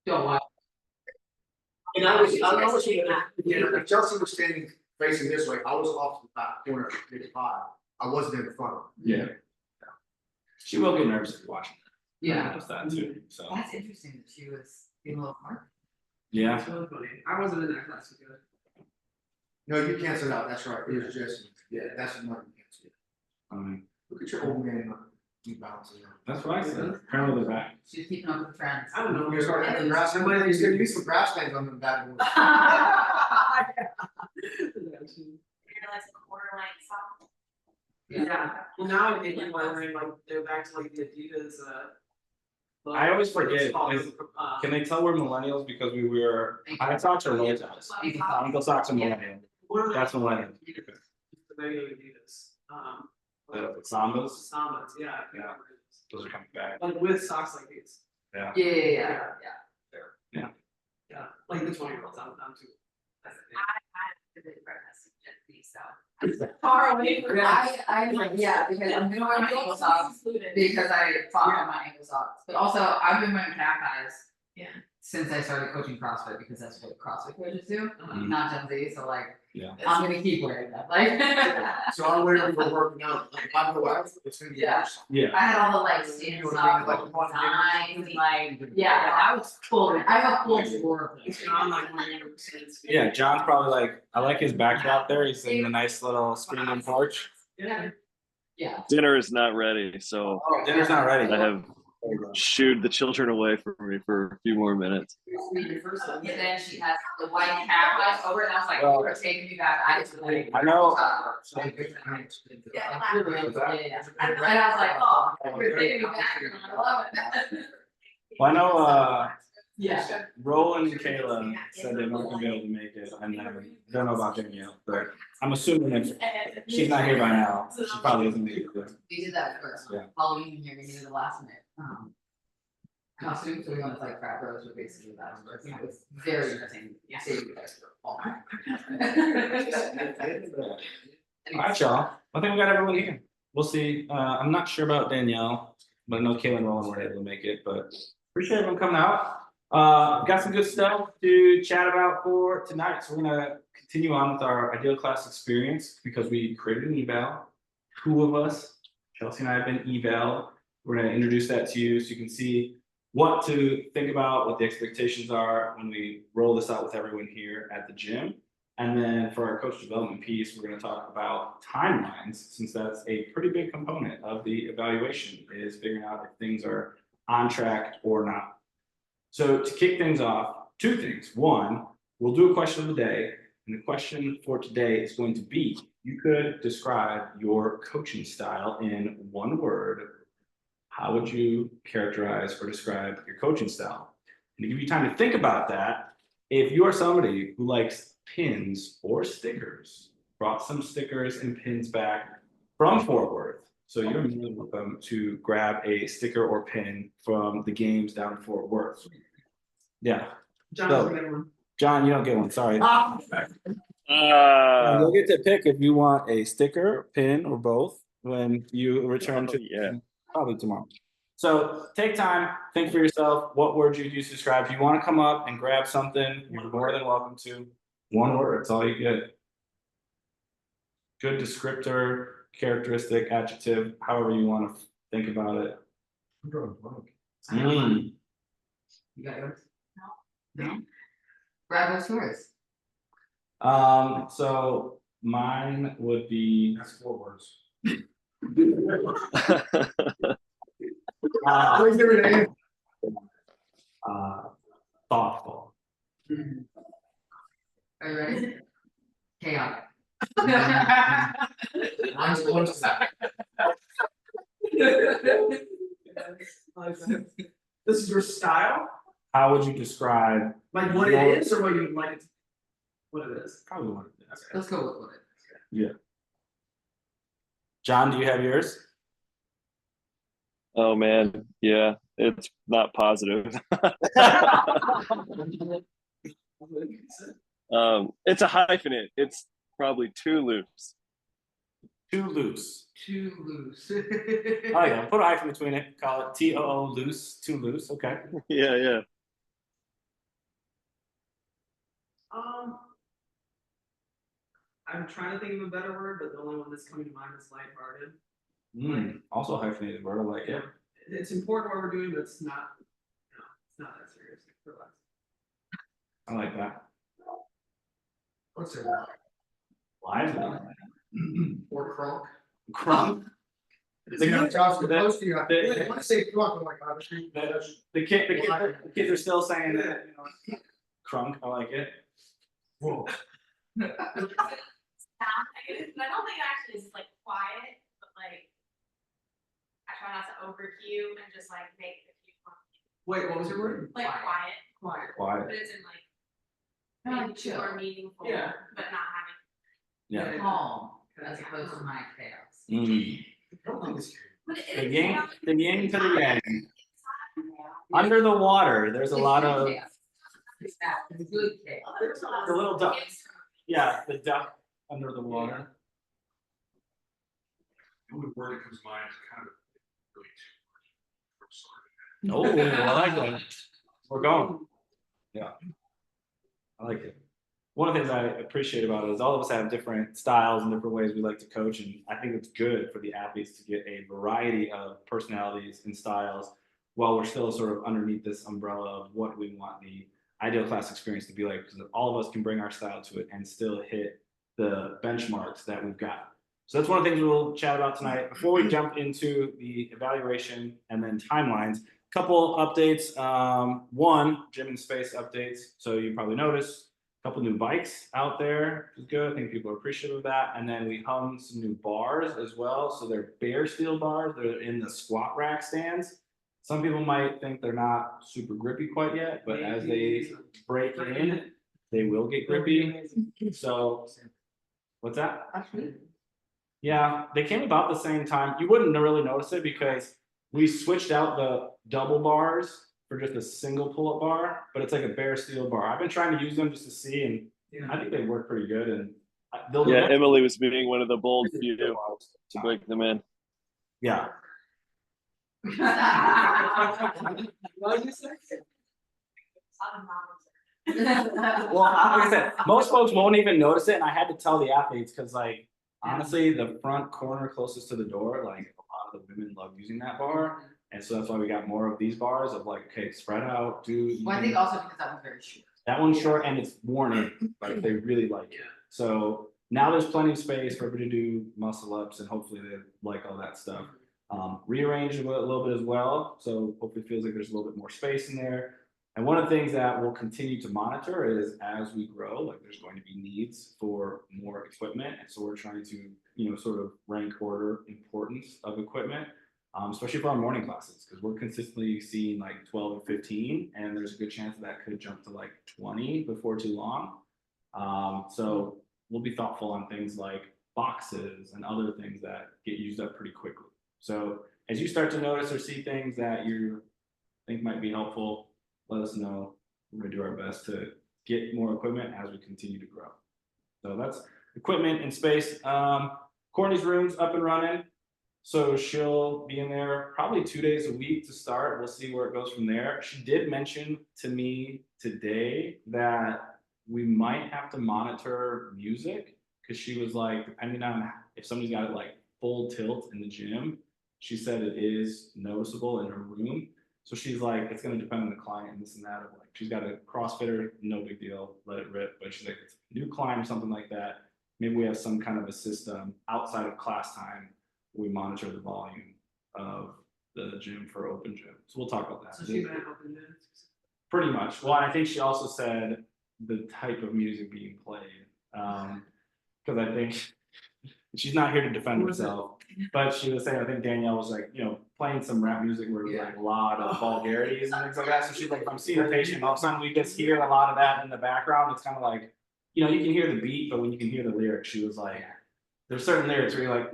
Don't watch. And I was, if Chelsea was standing facing this way, I was off the back corner of 55. I wasn't in the front. Yeah. She will get nervous if you're watching. Yeah, Does that too, so, that's interesting that she was being a little hard. yeah. That's really funny. I wasn't in that class with you. No, you canceled out, that's right, it was just, yeah, that's not, you canceled. Look at your old man, you bouncing. That's what I said, apparently they're back. She's keeping up with friends. I don't know. You're starting to grass, he's gonna use some grass stains on them bad boys. You're like a quarter length sock. Yeah, well now I think I'm wearing like, they're back to like the Adidas, I always forget, it's called, Can they tell we're millennials because we wear high socks or low socks? Ankle socks are millennial, what are they? that's millennial. Just the regular Adidas, The Sambas, Sambas, yeah. Yeah. those are coming back. Like with socks like these, Yeah. yeah, like the 20-year-olds, I'm too. I did it for us, so. Far away from us. Yeah, because I'm gonna wear my ankle socks because I fought on my ankle socks, but also I've been wearing calf highs. Yeah. Since I started coaching CrossFit, because that's what CrossFit coaches do, Mhm. not Gen Z, so like, Yeah. I'm gonna keep wearing them, like. So I'm waiting for working out, like, by the way, it's gonna be. Yeah. Yeah, I had all the like stand up signs and like, yeah, I was full, I have a full floor of It's things. not like wearing. yeah, John's probably like, I like his backdrop there, he's in a nice little screened-in porch. Yeah. Yeah. Dinner is not ready, so Dinner's not ready. I have shooed the children away from me for a few more minutes. And then she has the white cap like over, and I was like, Well, you're taking me back, I just like. I know. Yeah. And I was like, oh, you're taking me back, and I love it. Well, I know, Yeah. Roland and Kayla said they weren't gonna be able to make it, and I don't know about Danielle, but I'm assuming if she's not here by now, she probably isn't make it. We did that first, Yeah. Halloween here, we needed the last minute, costume, so we went with like frat bros, but basically that was, it was very entertaining, yeah, save you guys for all Alright, y'all, I think we got everyone here, we'll see, I'm not sure about Danielle, but I know Kayla and Roland were able to make it, but appreciate everyone coming out. Got some good stuff to chat about for tonight, so we're gonna continue on with our ideal class experience, because we created an eval. Two of us, Chelsea and I have been eval, we're gonna introduce that to you, so you can see what to think about, what the expectations are when we roll this out with everyone here at the gym. And then for our coach development piece, we're gonna talk about timelines, since that's a pretty big component of the evaluation, is figuring out if things are on track or not. So to kick things off, two things. One, we'll do a question of the day, and the question for today is going to be, you could describe your coaching style in one word. How would you characterize or describe your coaching style? And to give you time to think about that, if you are somebody who likes pins or stickers, brought some stickers and pins back from Fort Worth, so you're more than welcome to grab a sticker or pin from the games down in Fort Worth. Yeah, John doesn't get one. John, you don't get one, sorry. Uh, You'll get to pick if you want a sticker, pin, or both when you return to yeah. probably tomorrow. So take time, think for yourself, what words you use to describe. If you want to come up and grab something, you're more than welcome to. One word, it's all you get. Good descriptor, characteristic, adjective, however you want to think about it. Mm. You got yours? No? Brad, what's yours? So mine would be That's 4 words. uh, There it is. thoughtful. Are you ready? Chaotic. One's that. This is your style, How would you describe? like what it is or what you would like it to, what it is? Probably what it is. Let's go with it. John, do you have yours? Oh man, yeah, it's not positive. It's a hyphenate. It's probably too loose. Too loose. Too loose. Oh yeah, put a hyphen between it, call it TOO loose, too loose, okay. Yeah, yeah. I'm trying to think of a better word, but the only one that's coming to mind is lighthearted. Also hyphenated word, I like it. It's important what we're doing, but it's not, it's not that serious for us. I like that. What's it about? Lively. Or crunk? Crumb. You know, Josh, the the- most you got, the- when I say crunk, I'm like, obviously, that's. The kids are still saying that, you know, crunk, I like it. Whoa. Sound like it is, and I don't think it actually is like quiet, but like. I try not to over cue and just like make the cue Wait, what was your word? like quiet, Quiet. Quiet. but it's in like. Kinda Meaningful chill. or meaningful, Yeah. but not having. Yeah. Calm, as opposed to my chaos. I don't think it's. But it The is yin, chaos. the yin to the yang. Under the water, there's a lot of, Chaos. It's that, it's good chaos. the little duck, yeah, the duck under the water. The only word that comes to mind is kind of really too much. Oh, I like that. We're going. Yeah. I like it. One of the things I appreciate about it is all of us have different styles and different ways we like to coach. And I think it's good for the athletes to get a variety of personalities and styles while we're still sort of underneath this umbrella of what we want the ideal class experience to be like, because all of us can bring our style to it and still hit the benchmarks that we've got. So that's one of the things we'll chat about tonight. Before we jump into the evaluation and then timelines, couple updates. One, gym and space updates. So you probably noticed a couple new bikes out there, which is good. I think people are appreciative of that. And then we hung some new bars as well. So they're bare steel bars. They're in the squat rack stands. Some people might think they're not super grippy quite yet, but as they break in, they will get grippy. So what's that? Yeah, they came about the same time. You wouldn't really notice it because we switched out the double bars for just a single pull-up bar, but it's like a bare steel bar. I've been trying to use them just to see, and I think they work pretty good. And they'll Yeah, Emily was being one of the bold few to break them in. Yeah, What did you say? well, like I said, most folks won't even notice it, and I had to tell the athletes because, like, honestly, the front corner closest to the door, like a lot of the women love using that bar, and so that's why we got more of these bars of like, okay, spread out, do. Well, I think also because that one's very short. That one's short and it's worn in, like they really like it. So now there's plenty of space for everybody to do muscle ups and hopefully they like all that stuff. Rearranged a little bit as well, so hopefully it feels like there's a little bit more space in there. And one of the things that we'll continue to monitor is as we grow, like there's going to be needs for more equipment. And so we're trying to, you know, sort of rank order importance of equipment, especially for our morning classes, because we're consistently seeing like 12 and 15, and there's a good chance that could jump to like 20 before too long. So we'll be thoughtful on things like boxes and other things that get used up pretty quickly. So as you start to notice or see things that you think might be helpful, let us know. We're gonna do our best to get more equipment as we continue to grow. So that's equipment and space. Courtney's room's up and running. So she'll be in there probably 2 days a week to start. We'll see where it goes from there. She did mention to me today that we might have to monitor music because she was like, depending on if somebody's got it like full tilt in the gym, she said it is noticeable in her room. So she's like, it's going to depend on the client and this and that. Like, she's got a CrossFitter, no big deal, let it rip. But she's like, it's a new client or something like that. Maybe we have some kind of a system outside of class time. We monitor the volume of the gym for open gym. So we'll talk about that. So she might open this. Pretty much. Well, I think she also said the type of music being played. Because I think she's not here to defend herself, but she was saying, I think Danielle was like, you know, playing some rap music where it was like a lot of vulgarities and things like that. So she's like, if I'm seeing a patient, all of a sudden we just hear a lot of that in the background. It's kind of like, you know, you can hear the beat, but when you can hear the lyrics, she was like, there's certain lyrics where you're like,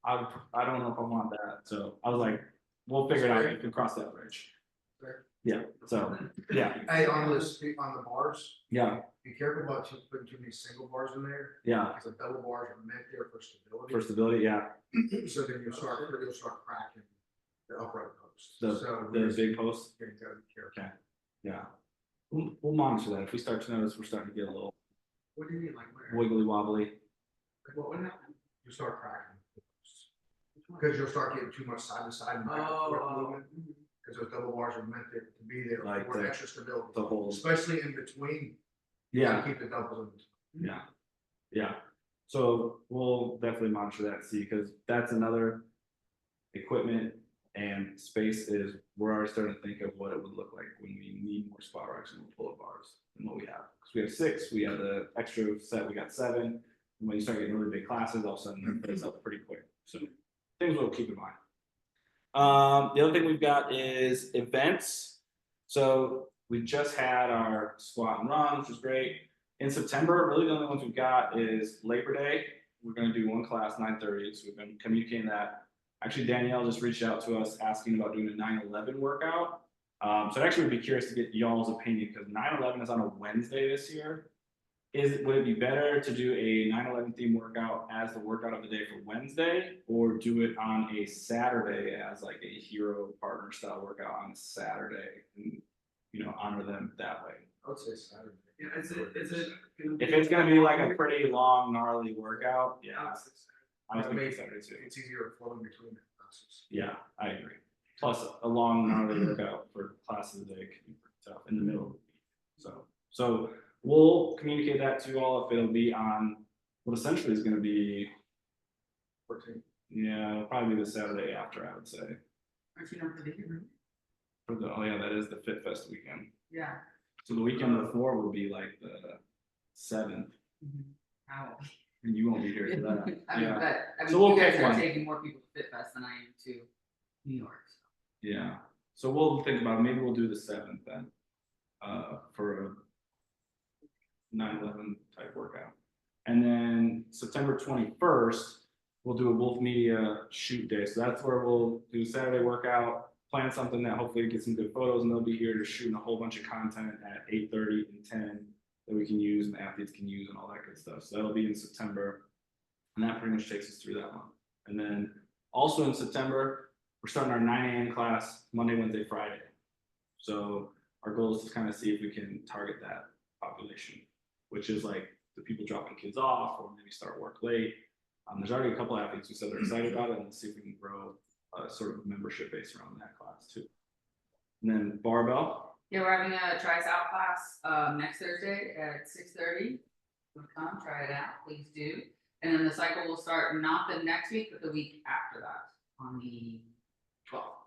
I don't know if I want that. So I was like, we'll figure it out. You can cross that bridge. Yeah. So yeah. Hey, on the bars, Yeah. be careful about putting too many single bars in there, Yeah. because the double bars are meant there for stability. For stability, yeah. So then you'll start cracking the upright posts. The So big post. you gotta be careful. Okay. Yeah. We'll monitor that. If we start to notice we're starting to get a little What do you mean, like where? wiggly wobbly. What would happen? You start cracking. Because you'll start getting too much side to side and back and forth movement, because those double bars are meant to be there Like for the- extra stability, The whole, especially in between. You yeah. gotta keep the doubles in. Yeah. Yeah, so we'll definitely monitor that, see, because that's another equipment and space is, we're already starting to think of what it would look like when we need more spot racks and more pull-up bars than what we have. Because we have 6, we have the extra set, we got 7. And when you start getting really big classes, all of a sudden it's up pretty quick. So things we'll keep in mind. The other thing we've got is events. So we just had our squat and run, which was great. In September, really the only ones we've got is Labor Day. We're gonna do one class, 9:30, so we've been communicating that. Actually, Danielle just reached out to us asking about doing a 9/11 workout. So I'd actually be curious to get y'all's opinion, because 9/11 is on a Wednesday this year. Would it be better to do a 9/11 theme workout as the workout of the day for Wednesday, or do it on a Saturday as like a hero partner style workout on a Saturday, and honor them that way? I would say Saturday. Yeah, is it? gonna be- If it's gonna be like a pretty long, gnarly workout, yeah, I was I mean, thinking Saturday too. it's easier to flow in between the classes. Yeah, I agree. Plus, a long, gnarly workout for class of the day can be pretty tough in the middle of the week. So we'll communicate that to you all if it'll be on what essentially is gonna be, 14. yeah, it'll probably be the Saturday after, I would say. Aren't you not for the year? Oh yeah, that is the Fit Fest weekend. Yeah. So the weekend before will be like the 7th, Ow. and you won't be here for that. I mean, Yeah, but, I So mean, we'll you guys pick are one. taking more people to Fit Fest than I am to New York. So. yeah. So we'll think about it. Maybe we'll do the 7th then, for a 9/11 type workout. And then September 21st, we'll do a Wolf Media shoot day. So that's where we'll do Saturday workout, plan something that hopefully get some good photos, and they'll be here to shooting a whole bunch of content at 8:30 and 10 that we can use and the athletes can use and all that good stuff. So that'll be in September. And that pretty much takes us through that one. And then also in September, we're starting our 9 a.m. class Monday, Wednesday, Friday. So our goal is to kind of see if we can target that population, which is like the people dropping kids off or maybe start work late. There's already a couple athletes who said they're excited about it, and let's see if we can grow a sort of membership base around that class too. And then barbell. Yeah, we're having a tries out class next Thursday at 6:30. Come try it out, please do. And then the cycle will start not the next week, but the week after that, on the 12th.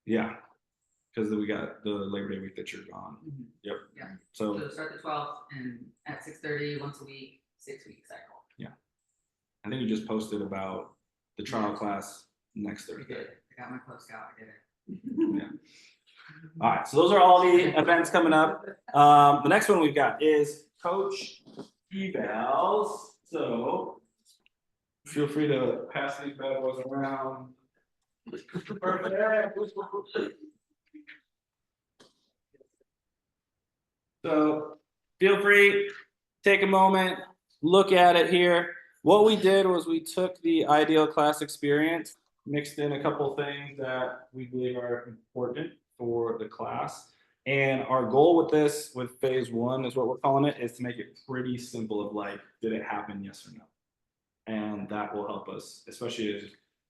Yeah, because we got the Labor Day week that you're gone. Yep. Yeah. So So start the 12th and at 6:30 once a week, 6-week cycle. I think you just posted about the trial class next We Thursday. did. I got my post out. I did it. Yeah. All right, so those are all the events coming up. The next one we've got is coach evals. So feel free to pass these bad boys around. Perfect. So feel free, take a moment, look at it here. What we did was we took the ideal class experience, mixed in a couple things that we believe are important for the class. And our goal with this, with phase 1 is what we're calling it, is to make it pretty simple of like, did it happen, yes or no? And that will help us, especially as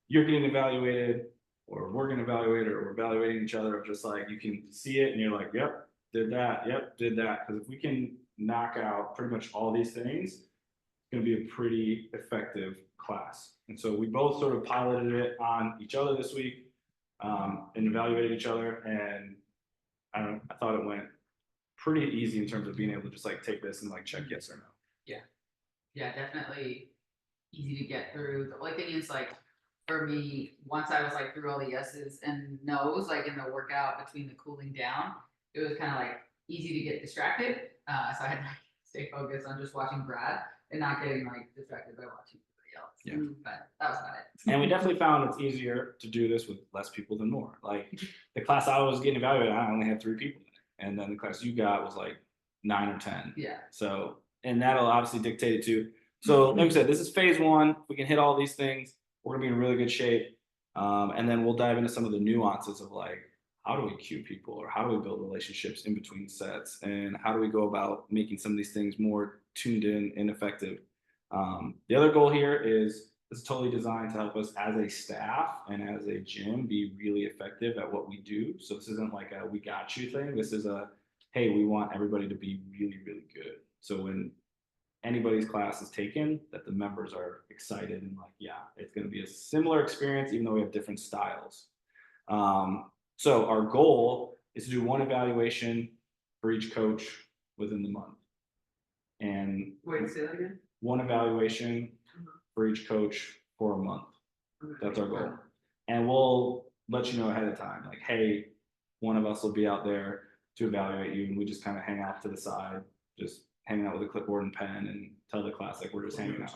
you're getting evaluated or we're getting evaluated or we're evaluating each other, of just like, you can see it and you're like, yep, did that, yep, did that. Because if we can knock out pretty much all these things, it's gonna be a pretty effective class. And so we both sort of piloted it on each other this week, and evaluated each other, and I thought it went pretty easy in terms of being able to just like take this and like check yes or no. Yeah, definitely easy to get through. The only thing is like, for me, once I was like through all the yeses and nos, like in the workout between the cooling down, it was kind of like easy to get distracted. So I had to like, stay focused on just watching Brad and not getting like distracted by watching everybody else. Yeah. But that was about it. And we definitely found it's easier to do this with less people than more. Like the class I was getting evaluated, I only had 3 people in it. And then the class you got was like 9 or 10. Yeah. So, and that'll obviously dictate it too. So like I said, this is phase 1. If we can hit all these things, we're gonna be in really good shape. And then we'll dive into some of the nuances of like, how do we cue people, or how do we build relationships in between sets, and how do we go about making some of these things more tuned in and effective. The other goal here is it's totally designed to help us as a staff and as a gym be really effective at what we do. So this isn't like a we got you thing. This is a hey, we want everybody to be really, really good. So when anybody's class is taken, that the members are excited and like, yeah, it's going to be a similar experience, even though we have different styles. So our goal is to do one evaluation for each coach within the month. And Wait, say that again? one evaluation for each coach for a month. That's our goal. And we'll let you know ahead of time, like, hey, one of us will be out there to evaluate you, and we just kind of hang out to the side, just hanging out with a clipboard and pen and tell the class like we're just hanging out.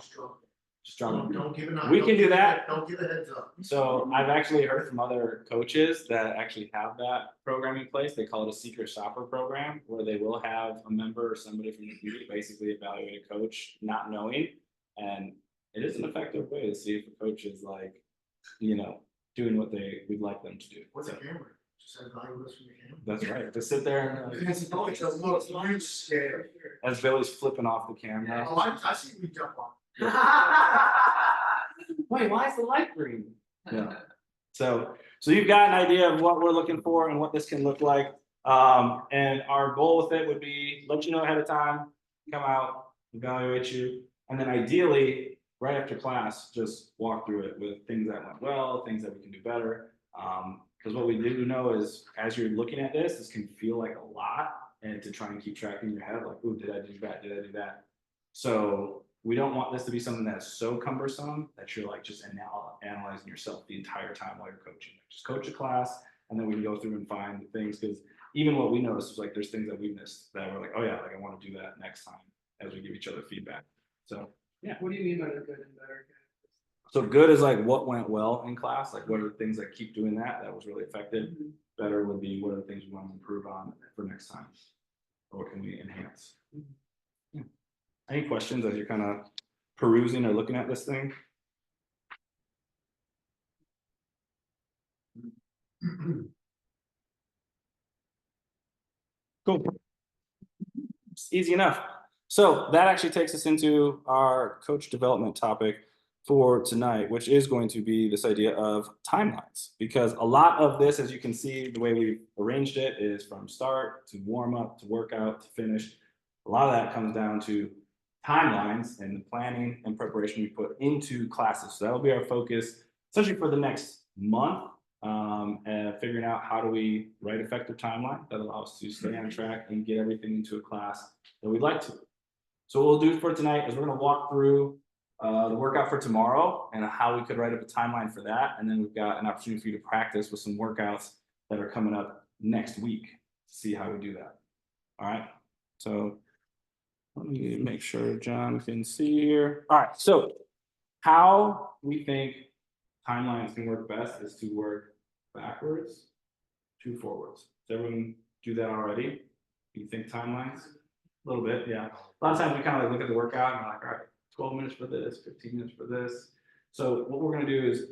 Just Don't drop. give it. We can do that. Don't give a heads up. So I've actually heard from other coaches that actually have that program in place. They call it a secret shopper program, where they will have a member or somebody from the community basically evaluate a coach, not knowing. And it is an effective way to see if a coach is like, doing what we'd like them to do. What's a So, camera? Just evaluate us from the camera. that's right. Just sit there and It's a little huge scale. as Billy's flipping off the camera. Oh, I see we jump on. Wait, why is the light green? Yeah. So you've got an idea of what we're looking for and what this can look like. And our goal with it would be let you know ahead of time, come out, evaluate you, and then ideally, right after class, just walk through it with things that went well, things that we can do better. Because what we do know is as you're looking at this can feel like a lot, and to try and keep track in your head, like, oh, did I do that? Did I do that? So we don't want this to be something that's so cumbersome that you're like just analyzing yourself the entire time while you're coaching. Just coach a class, and then we can go through and find things, because even what we noticed is like there's things that we missed that we're like, oh yeah, like I want to do that next time as we give each other feedback. So yeah. What do you mean by the good and better? So good is like what went well in class, like what are the things that keep doing that was really effective. Better would be what are the things we want to improve on for next time, or what can we enhance? Yeah. Any questions as you're kind of perusing or looking at this thing? Cool. It's easy enough. So that actually takes us into our coach development topic for tonight, which is going to be this idea of timelines, because a lot of this, as you can see, the way we've arranged it is from start to warm up to workout to finish. A lot of that comes down to timelines and the planning and preparation we put into classes. So that'll be our focus, especially for the next month, and figuring out how do we write effective timeline that allows us to stay on track and get everything into a class that we'd like to. So what we'll do for tonight is we're going to walk through the workout for tomorrow and how we could write up a timeline for that. And then we've got an opportunity for you to practice with some workouts that are coming up next week to see how we do that. All right. So let me make sure John can see here. All right. So how we think timelines can work best is to work backwards to forwards. Does everyone do that already? You think timelines? A little bit, yeah. A lot of times we kind of like look at the workout and we're like, all right, 12 minutes for this, 15 minutes for this. So what we're going to do is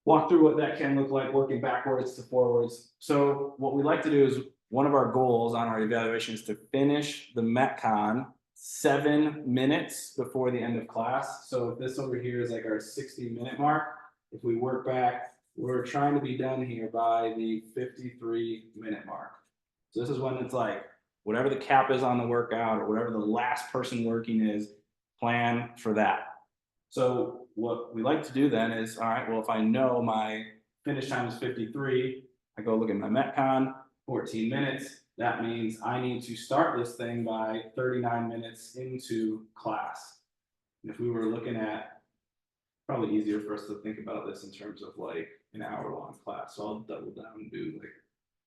walk through what that can look like, working backwards to forwards. So what we like to do is one of our goals on our evaluation is to finish the Metcon 7 minutes before the end of class. So if this over here is like our 60-minute mark, if we work back, we're trying to be done here by the 53-minute mark. So this is when it's like, whatever the cap is on the workout or whatever the last person working is, plan for that. So what we like to do then is, all right, well, if I know my finish time is 53, I go look at my Metcon, 14 minutes. That means I need to start this thing by 39 minutes into class. And if we were looking at, probably easier for us to think about this in terms of like an hour-long class. So I'll double down and do like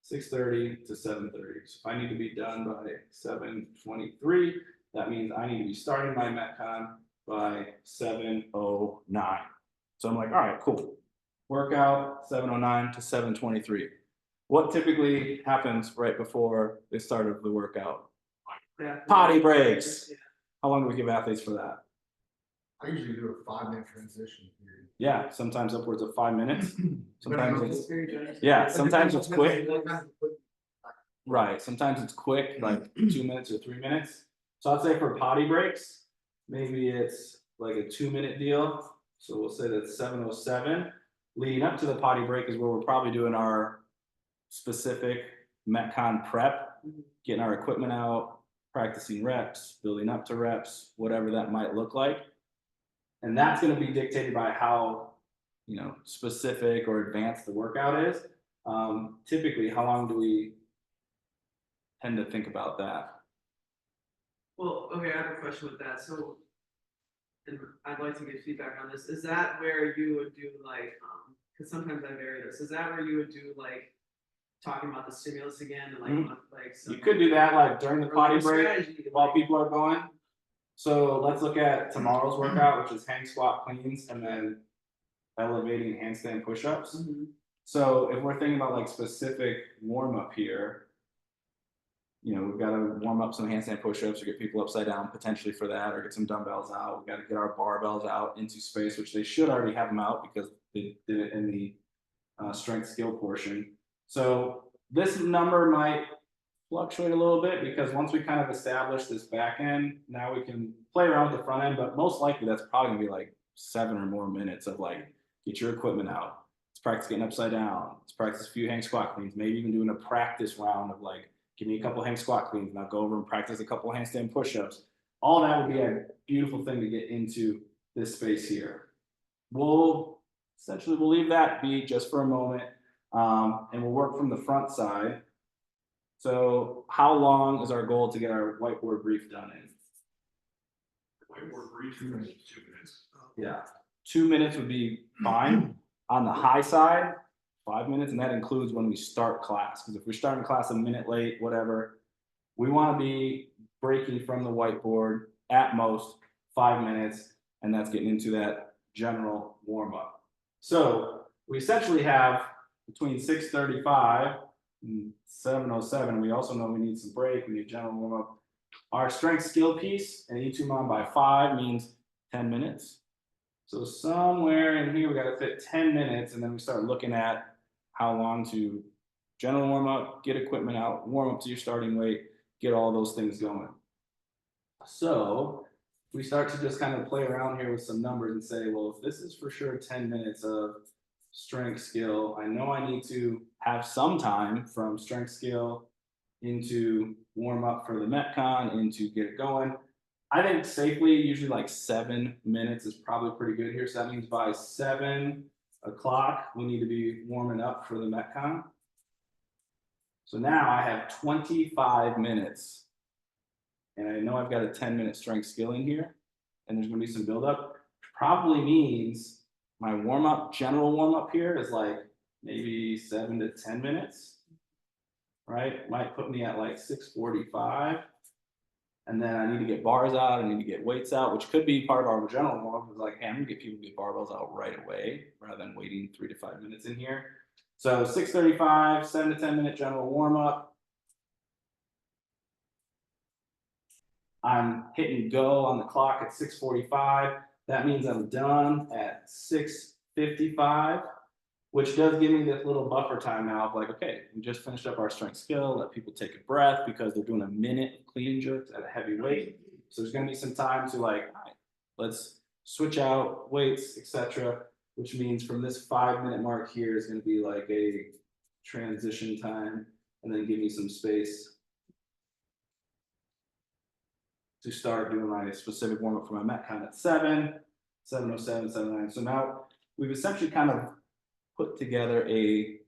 6:30 to 7:30. So if I need to be done by 7:23, that means I need to be starting my Metcon by 7:09. So I'm like, all right, cool. Workout 7:09 to 7:23. What typically happens right before the start of the workout? Potty breaks. How long do we give athletes for that? I usually do a 5-minute transition period. Yeah, sometimes upwards of 5 minutes. Sometimes it's, It's yeah, sometimes it's quick. Right, sometimes it's quick, like 2 minutes or 3 minutes. So I'd say for potty breaks, maybe it's like a 2-minute deal. So we'll say that's 7:07. Leading up to the potty break is where we're probably doing our specific Metcon prep, getting our equipment out, practicing reps, building up to reps, whatever that might look like. And that's gonna be dictated by how, specific or advanced the workout is. Typically, how long do we tend to think about that? Well, okay, I have a question with that, so. And I'd like to get feedback on this, is that where you would do like, cause sometimes I vary this, is that where you would do like. Talking about the stimulus again and like, like. You could do that like during the or potty like a break strategy, while like- people are going. So let's look at tomorrow's workout, which is hang squat cleans and then elevating handstand push-ups. Mhm. So if we're thinking about like specific warm up here. We've got to warm up some handstand push-ups or get people upside down potentially for that, or get some dumbbells out. We've got to get our barbells out into space, which they should already have them out because they did it in the strength skill portion. So this number might fluctuate a little bit because once we kind of establish this back end, now we can play around with the front end, but most likely that's probably gonna be like 7 or more minutes of like, get your equipment out. Let's practice getting upside down. Let's practice a few hang squat cleans, maybe even doing a practice round of like, give me a couple hang squat cleans and I'll go over and practice a couple handstand push-ups. All that would be a beautiful thing to get into this space here. We'll leave that be just for a moment. And we'll work from the front side. So how long is our goal to get our whiteboard brief done in? Whiteboard brief, 2 minutes. Yeah, 2 minutes would be fine. On the high side, 5 minutes, and that includes when we start class. Because if we're starting class a minute late, whatever, we want to be breaking from the whiteboard at most 5 minutes, and that's getting into that general warm up. So we essentially have between 6:35 and 7:07. We also know we need some break. We need general warm up. Our strength skill piece and E2 by 5 means 10 minutes. So somewhere in here, we got to fit 10 minutes, and then we start looking at how long to general warm up, get equipment out, warm up to your starting weight, get all those things going. So we start to just kind of play around here with some numbers and say, well, if this is for sure 10 minutes of strength skill, I know I need to have some time from strength skill into warm up for the Metcon, into get it going. I think safely, usually like 7 minutes is probably pretty good here. So that means by 7 o'clock, we need to be warming up for the Metcon. So now I have 25 minutes. And I know I've got a 10-minute strength skill in here. And there's gonna be some buildup. Probably means my warm-up, general warm-up here is like maybe 7 to 10 minutes. Right? Might put me at like 6:45. And then I need to get bars out, I need to get weights out, which could be part of our general warm-up. It's like, hey, I'm gonna get people to get barbells out right away rather than waiting 3 to 5 minutes in here. So 6:35, 7 to 10 minute general warm-up. I'm hitting go on the clock at 6:45. That means I'm done at 6:55, which does give me this little buffer time now of like, okay, we just finished up our strength skill, let people take a breath because they're doing a minute of clean and jerks at a heavy weight. So there's gonna be some time to like, all right, let's switch out weights, etc. Which means from this 5-minute mark here is gonna be like a transition time, and then give me some space to start doing my specific warm-up for my Metcon at 7, 7:07, 7:09. So now we've essentially kind of put together a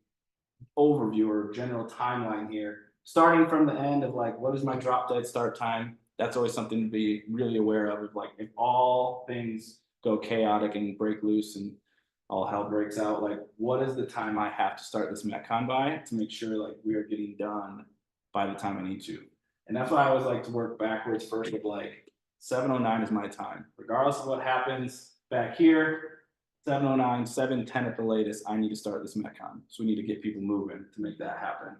overview or general timeline here, starting from the end of like, what is my drop dead start time? That's always something to be really aware of like, if all things go chaotic and break loose and all hell breaks out, like what is the time I have to start this Metcon by to make sure like we are getting done by the time I need to. And that's why I always like to work backwards first with like 7:09 is my time, regardless of what happens back here. 7:09, 7:10 at the latest, I need to start this Metcon. So we need to get people moving to make that happen.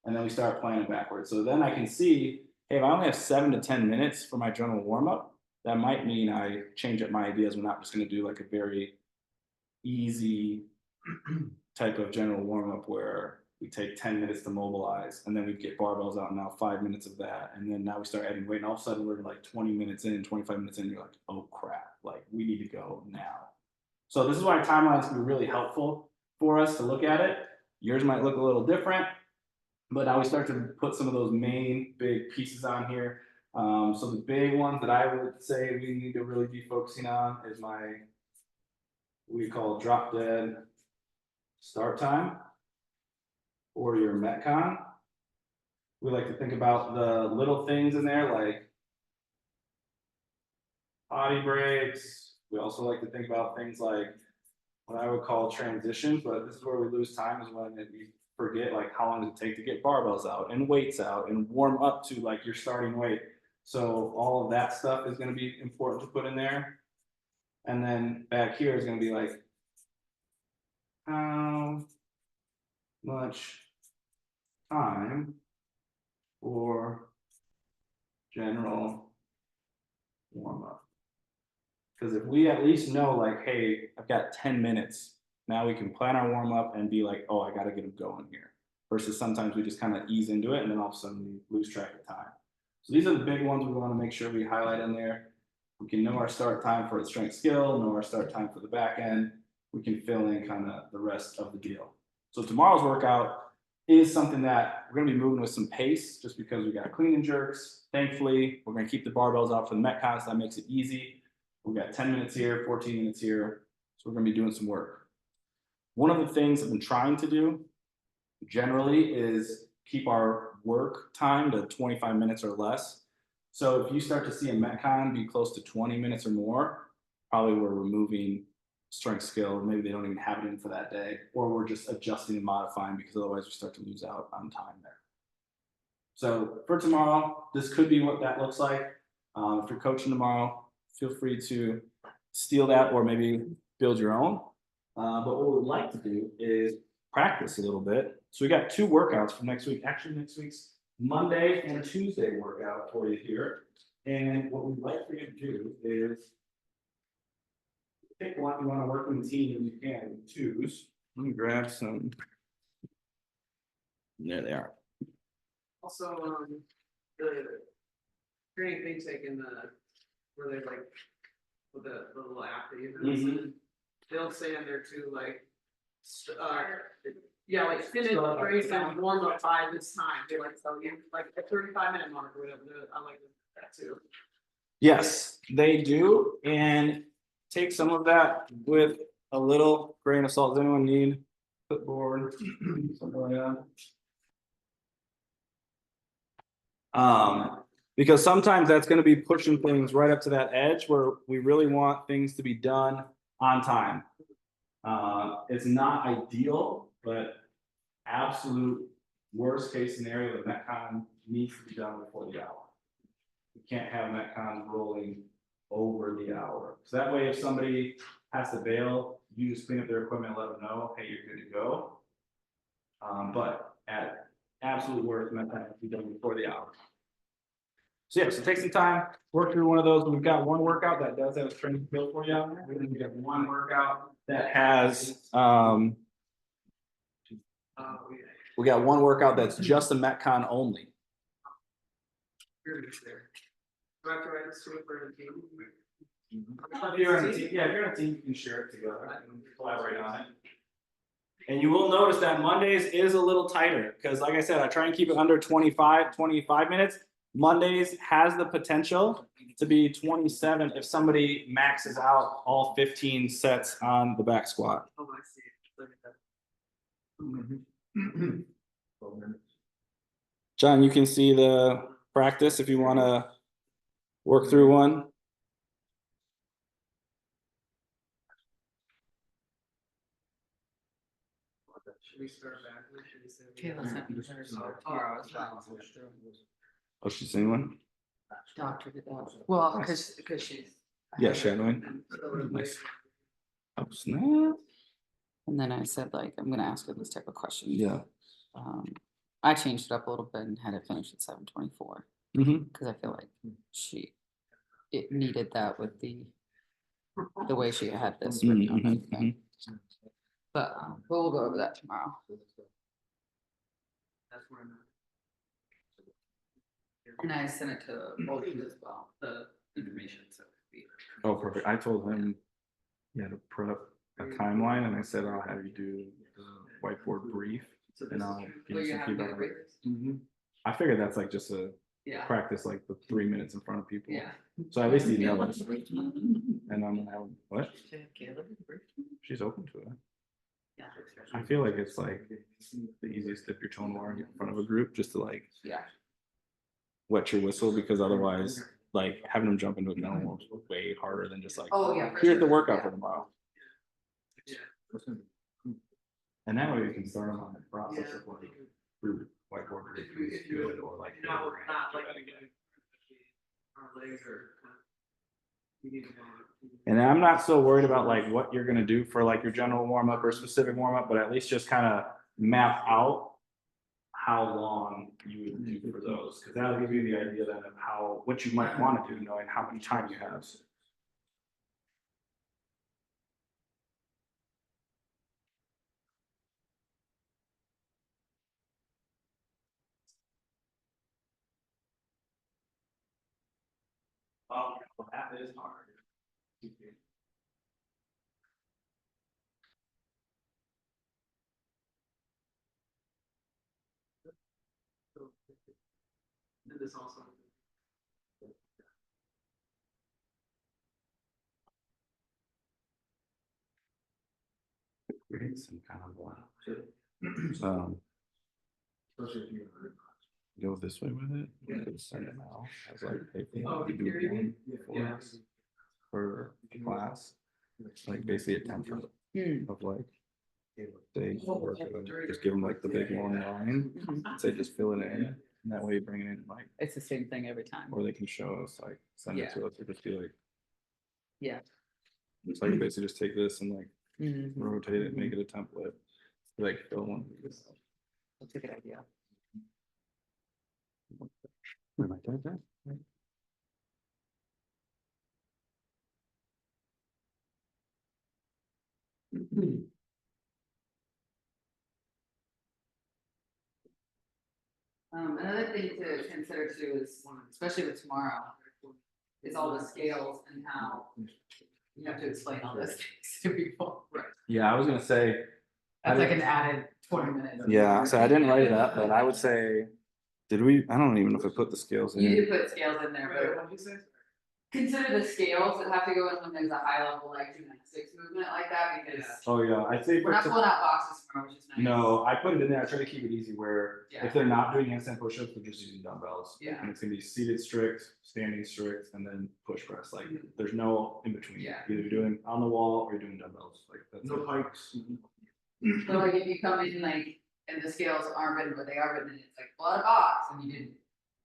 And then we start planning backwards. So then I can see, hey, if I only have 7 to 10 minutes for my general warm-up, that might mean I change up my ideas. We're not just gonna do like a very easy type of general warm-up where we We take 10 minutes to mobilize, and then we get barbells out now 5 minutes of that. And then now we start adding weight, and all of a sudden we're like 20 minutes in, 25 minutes in, you're like, oh crap, like we need to go now. So this is why timelines can be really helpful for us to look at it. Yours might look a little different, but now we start to put some of those main big pieces on here. So the big ones that I would say we need to really be focusing on is we call drop dead start time, or your Metcon. We like to think about the little things in there like potty breaks. We also like to think about things like what I would call transitions, but this is where we lose time, is when we forget like how long does it take to get barbells out and weights out and warm up to like your starting weight. So all of that stuff is going to be important to put in there. And then back here is going to be like, how much time for general warm up? Because if we at least know like, hey, I've got 10 minutes, now we can plan our warm up and be like, oh, I got to get them going here. Versus sometimes we just kind of ease into it and then all of a sudden we lose track of time. So these are the big ones we want to make sure we highlight in there. We can know our start time for the strength skill, know our start time for the back end. We can fill in kind of the rest of the deal. So tomorrow's workout is something that we're going to be moving with some pace, just because we got clean and jerks. Thankfully, we're going to keep the barbells out for the Metcon, so that makes it easy. We've got 10 minutes here, 14 minutes here. So we're going to be doing some work. One of the things I've been trying to do generally is keep our work time to 25 minutes or less. So if you start to see a Metcon be close to 20 minutes or more, probably we're removing strength skill. Maybe they don't even have it in for that day, or we're just adjusting and modifying, because otherwise we start to lose out on time there. So for tomorrow, this could be what that looks like. If you're coaching tomorrow, feel free to steal that or maybe build your own. But what we'd like to do is practice a little bit. So we got 2 workouts for next week. Actually, next week's Monday and Tuesday workout for you here. And what we'd like for you to do is pick one you want to work in the team, and you can choose. Let me grab some. There they are. Also, the training thing taken, where they like, with the little app that you have, they'll say in there too, like, yeah, like finish race and warm up by this time, they like tell you, like a 35-minute mark or whatever, I like that too. Yes, they do, and take some of that with a little grain of salt. Does anyone need clipboard? Something like that. Because sometimes that's going to be pushing things right up to that edge where we really want things to be done on time. It's not ideal, but absolute worst case scenario, the Metcon needs to be done before the hour. We can't have Metcon rolling over the hour. So that way, if somebody has to bail, you just clean up their equipment and let them know, hey, you're good to go. But at absolute worst, Metcon has to be done before the hour. So yeah, so take some time, work through one of those. We've got one workout that does have a strength build for you out there. Then we got one workout that has we got one workout that's just a Metcon only. Here it is there. Do I have to write this to it for the team? If you're on a team, yeah, if you're on a team, you can share it together and collaborate on it. And you will notice that Mondays is a little tighter, because like I said, I try and keep it under 25 minutes. Mondays has the potential to be 27 if somebody maxes out all 15 sets on the back squat. Oh, I see. Look at that. John, you can see the practice if you want to work through one. Should we start back? Should we say? Kayla sent me hers tomorrow as well. Oh, she's seen one? Doctor did that. Well, because she's. Yeah, shadowing. Nice. Oh, snap. And then I said, like, I'm gonna ask her this type of question. Yeah. I changed it up a little bit and had it finished at 7:24, Mm-hmm. because I feel like it needed that with the way she had this written on everything. But we'll go over that tomorrow. That's where I'm at. And I sent it to both of you as well, the information, so. Oh, perfect. I told him he had to prep a timeline and I said, I'll have you do the whiteboard brief So this and is I'll true. give Will you you some have me feedback. on it. agree? I figured that's like just a Yeah, practice, like the 3 minutes in front of people. yeah. So at least he knows. And I'm gonna have, what? Caleb, She's open to it. yeah. I feel like it's like the easiest dip your toe in water and get in front of a group just to like Yeah. wet your whistle, because otherwise, like having them jump into it now is way harder than just like, Oh, yeah. for here's the sure, workout yeah. for tomorrow. Yeah. And that way we can start on the process of like through whiteboard is good or like. Not like. Our legs are kind of. We need to. And I'm not so worried about like what you're gonna do for like your general warm up or specific warm up, but at least just kind of map out how long you would do for those, because that'll give you the idea then of how, what you might want to do, knowing how much time you have. Oh, well, that is hard. And this also. Create some kind of one. Especially if you're. Go this way with it. Yeah. Send it now. I was like, hey, Oh, we do here you mean? one Yeah. for class, like basically a template of like. They work it, just give them like the big long line, say just fill it in, and that way you bring it in like, It's the same thing every time. or they can show us like, send it Yeah. to us, or just be like. Yeah. It's like basically just take this and like Mhm. rotate it, make it a template, like fill one. That's a good idea. Where am I doing that? Another thing to consider too is, especially with tomorrow, is all the scales and how you have to explain all this to people. Right. Yeah, I was gonna say. That's like an added 20 minutes. Yeah, so I didn't write it up, but I would say, did we, I don't even know if I put the scales in. You did put scales in there, Wait, but what did you say? consider the scales that have to go in when there's a high level like gymnastics movement like that, because Oh, yeah, I'd say. we're not pulling out boxes tomorrow, which is nice. No, I put it in there, I try to keep it easy where Yeah. if they're not doing handstand push-ups, they're just using dumbbells. Yeah. And it's gonna be seated strict, standing strict, and then push press, like, there's no in between. Yeah. Either you're doing on the wall or you're doing dumbbells, like, that's. No it. pikes. So like if you come in like, and the scales aren't written, but they are written, and it's like pull out a box, and you didn't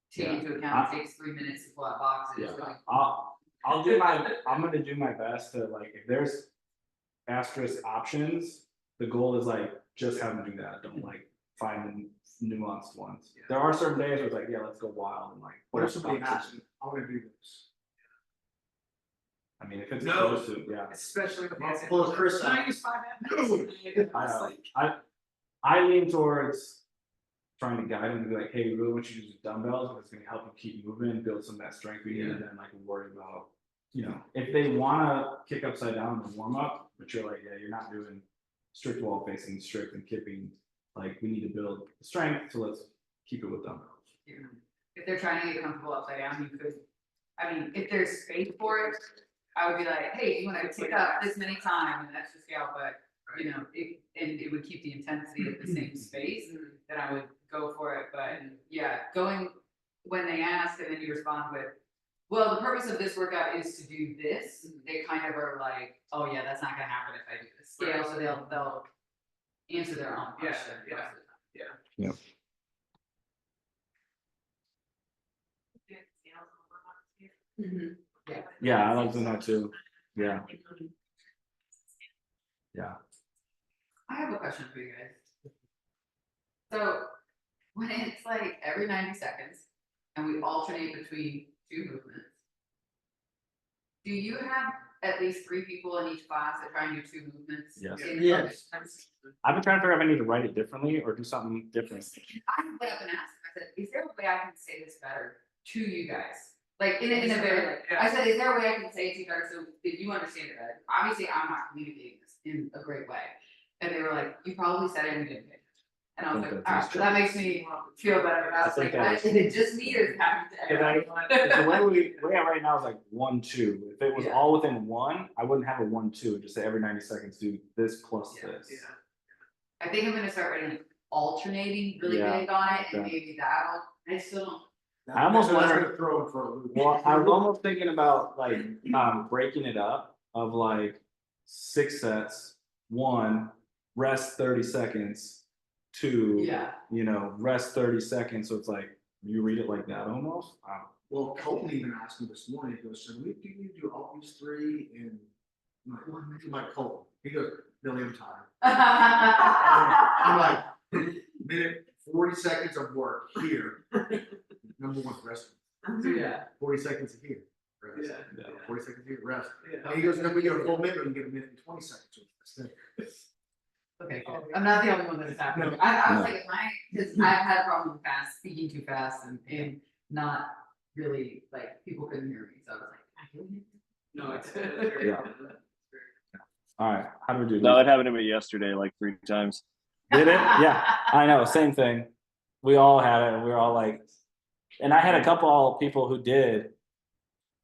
take into account, it takes 3 minutes to pull out boxes, Yeah, like. I'm gonna do my best to like, if there's asterisk options, the goal is like, just have them do that, don't like find the nuanced ones. There are certain days where it's like, yeah, let's go wild and like. What if somebody asks me, I wanna do this? I mean, if it's No. close to, yeah. Especially with. I'll pull Chris Can I out. use 5 minutes? It's like- I lean towards trying to guide them to be like, hey, we really want you to use dumbbells, because it's gonna help you keep moving and build some of that strength we need, and then like worry about, you know, if they wanna kick upside down in the warm up, but you're like, yeah, you're not doing strict wall facing, strict and kipping, like, we need to build strength, so let's keep it with dumbbells. If they're trying to get comfortable upside down, you could, I mean, if there's space for it, I would be like, hey, you wanna kick up this many times, and that's the scale, but, you know, it would keep the intensity at the same space, then I would go for it, but, yeah, going, when they ask and then you respond with, well, the purpose of this workout is to do this, they kind of are like, oh yeah, that's not gonna happen if I do the scale, so they'll answer their own Yeah, question. yeah. most of the time. Yeah. Yeah, I like doing that too, yeah. Yeah. I have a question for you guys. So, when it's like every 90 seconds, and we alternate between two movements, do you have at least 3 people in each class that try and do 2 movements. Yes. in- Yes. I've been trying to figure out if I need to write it differently or do something different. I went up and asked him, I said, is there a way I can say this better to you guys? Like, in a very, I said, is there a way I can say it to you better so that you understand it better? Obviously, I'm not communicating this in a great way. And they were like, you probably said it and we didn't pay attention. And I was I think like, that alright, is so that makes me feel better. I was think like, that is is it just me or is it happening to everyone? The way we have right now is like 1, 2. If it was Yeah. all within 1, I wouldn't have a 1, 2, and just say every 90 seconds do this plus Yeah, this. I think I'm gonna start writing like alternating really Yeah, big on it and okay. maybe that'll, I still don't. I almost That's wonder- gonna throw it for a loop. Well, I was almost thinking about like breaking it up of like 6 sets, 1, rest 30 seconds, 2, Yeah. you know, rest 30 seconds. So it's like you read it like that almost. Well, Colton even asked me this morning, he goes, so we do all these 3 and my Colton, he goes, Billy, I'm tired. I'm like, minute, 40 seconds of work here. Number 1, rest. Yeah. 40 seconds here, rest. Yeah. 40 seconds here, rest. Yeah. And he goes, then we get a full minute, we get a minute and 20 seconds. of rest. Okay, good. I'm not the only one that's happening. I was like, because I've had a problem with speaking too fast and not really, like, people couldn't hear me, so I was like, I can hear you. No, it's very. Yeah. All right, how do we do this? No, it happened to me yesterday like 3 times. Did it? Yeah, I know, same thing. We all had it, and we were all like, and I had a couple people who did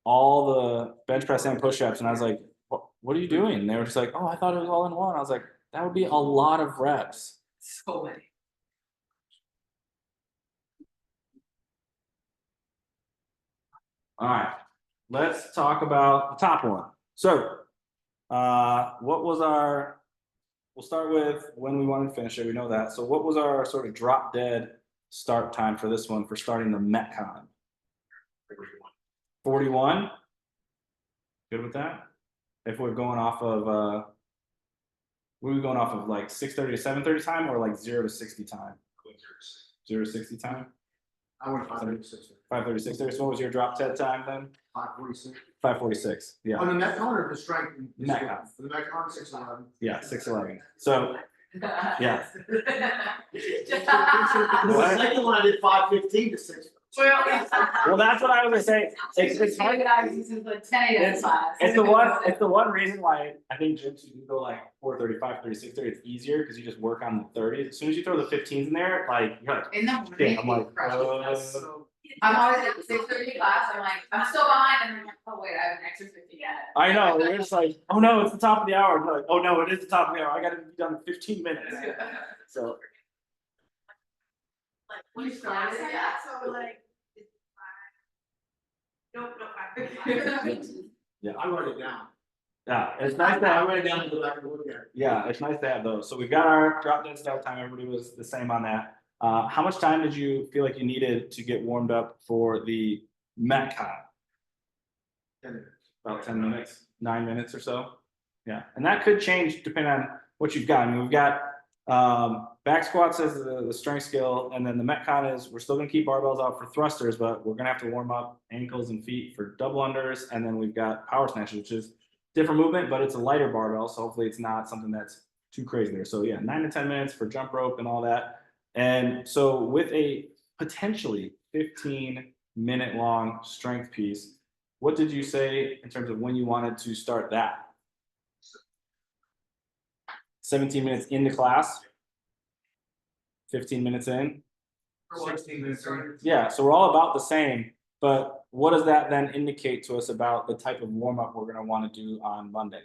all the bench press and push-ups, and I was like, what are you doing? And they were just like, oh, I thought it was all in one. I was like, that would be a lot of reps. So many. All right, let's talk about the top one. So, what was our, we'll start with when we wanted to finish it, we know that. So what was our sort of drop dead start time for this one for starting the Metcon? 41? Good with that? If we're going off of, we were going off of like 6:30 to 7:30 time or like 0 to 60 time? 0 to 60 time? I went 5:36. 5:30, 6:30. So what was your drop dead time then? 5:46. 5:46. Yeah. On the Metcon or the strength? Metcon. For the Metcon, 6:11. Yeah, 6:11. So Yeah. The second one I did 5:15 to 6. well, that's what I was gonna say. It's hard. It's the one reason why I think gyms you can go like 4:30, 5:30, 6:30. It's easier because you just work on the 30s. As soon as you throw the 15s in there, like you're like, In the morning, yeah, I'm like, That's so. I'm always at the 6:30 class, I'm like, I'm still behind, and I'm like, oh wait, I have an extra 50 minutes. I know. We're just like, oh no, it's the top of the hour. We're like, oh no, it is the top of the hour. I gotta be done in 15 minutes. So Like, You when started, started, yeah. so like. It's 5. Nope, no, 5. I wrote it down. yeah, it's nice to I have. wrote it down to go back and look at it. Yeah, it's nice to have those. So we've got our drop dead start time. Everybody was the same on that. How much time did you feel like you needed to get warmed up for the Metcon? 10 minutes. About 10 minutes, 9 minutes or so. Yeah, and that could change depending on what you've got. I mean, we've got back squats as the strength skill, and then the Metcon is we're still gonna keep barbells out for thrusters, but we're gonna have to warm up ankles and feet for double unders, and then we've got power snatches, which is different movement, but it's a lighter barbell, so hopefully it's not something that's too crazy there. So yeah, 9 to 10 minutes for jump rope and all that. And so with a potentially 15-minute long strength piece, what did you say in terms of when you wanted to start that? 17 minutes into class? 15 minutes in? 16 minutes. Yeah, so we're all about the same, but what does that then indicate to us about the type of warm-up we're gonna wanna do on Monday?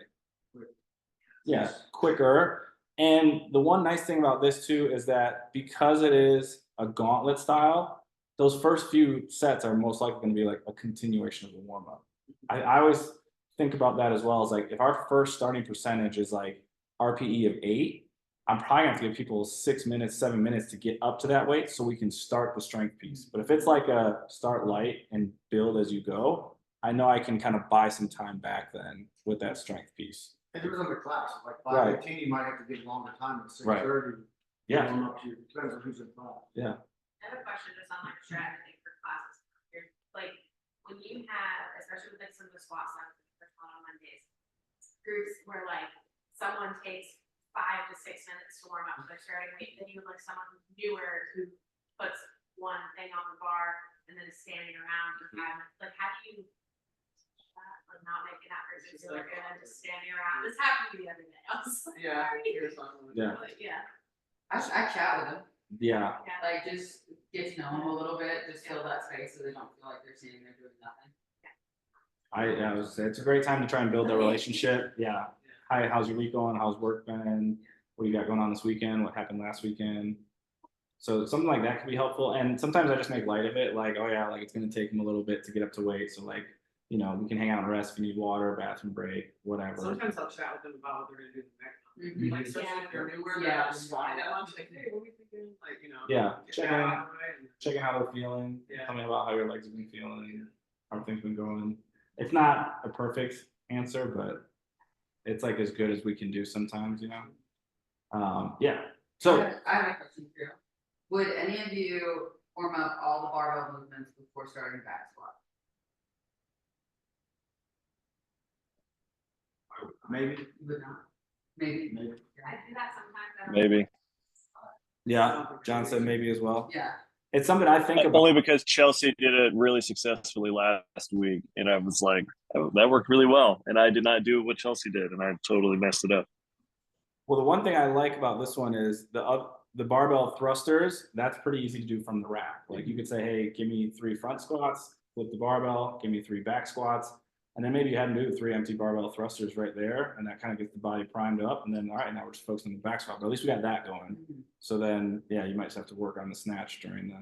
Yeah, quicker. And the one nice thing about this too is that because it is a gauntlet style, those first few sets are most likely gonna be like a continuation of the warm-up. I always think about that as well as like, if our first starting percentage is like RPE of 8, I'm probably gonna have to give people 6 minutes, 7 minutes to get up to that weight so we can start the strength piece. But if it's like a start light and build as you go, I know I can kind of buy some time back then with that strength piece. It depends on the class, like Right. 5:15, you might have to give longer time than Right. 6:30. Yeah, Going up to, depends on who's in class. I have a question just on like strategy for classes. Like, when you have, especially with like some of the squat stuff, the first one on Mondays, groups where like someone takes 5 to 6 minutes to warm up their starting weight, then you have like someone newer who puts one thing on the bar and then is standing around and like how do you like not making that person feel like they're just standing around? This happens to me every day. I'm sorry. Yeah, here's something. Yeah. But yeah, I chat with them, Yeah, yeah. like just get to know them a little bit, just fill that space so they don't feel like they're standing there doing nothing. I would say it's a great time to try and build that relationship. Yeah. Hi, how's your week going? How's work been? What do you got going on this weekend? What happened last weekend? So something like that can be helpful. And sometimes I just make light of it, like, oh yeah, like it's gonna take them a little bit to get up to weight. So like, you know, we can hang out and rest if you need water, bathroom break, whatever. Sometimes I'll chat with them about what they're gonna do next. Mhm. Like, especially if they're newer, they're Yeah. not squatting that much, like, hey, what are we thinking? Like, you know. Yeah, get check that in. out of the way and- Checking how they're feeling. Yeah. Tell me about how your legs have been feeling, how things been going. It's not a perfect answer, but it's like as good as we can do sometimes, you know? Yeah, so, I have a question for you. Would any of you warm up all the barbell movements before starting back squat? Maybe, You would not? Maybe? maybe. I do that sometimes. I don't- Maybe. yeah, John said maybe as well. Yeah. It's something I think about. Only because Chelsea did it really successfully last week, and I was like, oh, that worked really well, and I did not do what Chelsea did, and I totally messed it up. Well, the one thing I like about this one is the barbell thrusters. That's pretty easy to do from the rack. Like you could say, hey, give me 3 front squats, flip the barbell, give me 3 back squats, and then maybe you have to do 3 empty barbell thrusters right there, and that kind of gets the body primed up. And then, all right, now we're just focusing on the back squat, but at least we got that going. So then, yeah, you might just have to work on the snatch during the.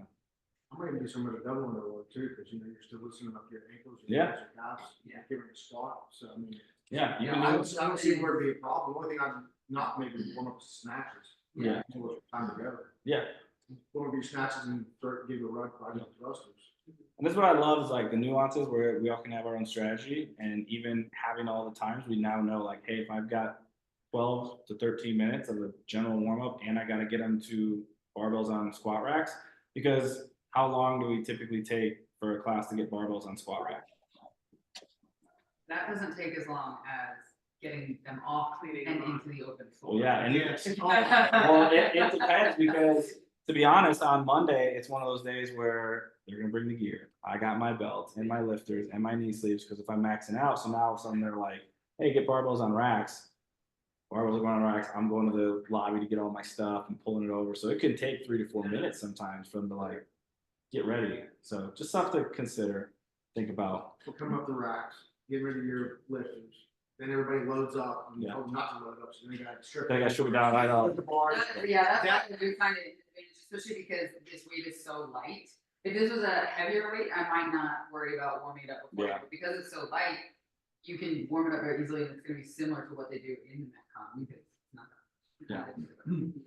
I might do some of the double under work too, because you know, you're still loosening up your ankles. Your Yeah. legs, your calves, you're giving it a squat, so I mean. Yeah, you Yeah, can I do. don't see where it'd be a problem. The only thing I'm not maybe warm up snatches. Yeah. Until it's time to go. Yeah. One of these snatches and give a run for the thrusters. And that's what I love is like the nuances where we all can have our own strategy, and even having all the times we now know like, hey, if I've got 12 to 13 minutes of a general warm up and I got to get them to barbells on squat racks, because how long do we typically take for a class to get barbells on squat rack? That doesn't take as long as getting them off Cleaning and them up. into the open Well, floor. yeah, and Yes. well, it depends because to be honest, on Monday, it's one of those days where they're gonna bring the gear. I got my belt and my lifters and my knee sleeves because if I'm maxing out, so now all of a sudden they're like, hey, get barbells on racks. Barbells are going on racks. I'm going to the lobby to get all my stuff and pulling it over. So it can take 3 to 4 minutes sometimes for them to like get ready. So just stuff to consider, think about. We'll come up the racks, get rid of your lifters, then everybody loads up, and Yeah. told them not to load up, so they got stripped. They got stripped down, I know. Put the bars. Yeah, that's what I do find it advantage, especially because this weight is so light. If this was a heavier weight, I might not worry about warming it up before, Yeah. but because it's so light, you can warm it up very easily and it's gonna be similar to what they do in the Metcon, because it's not.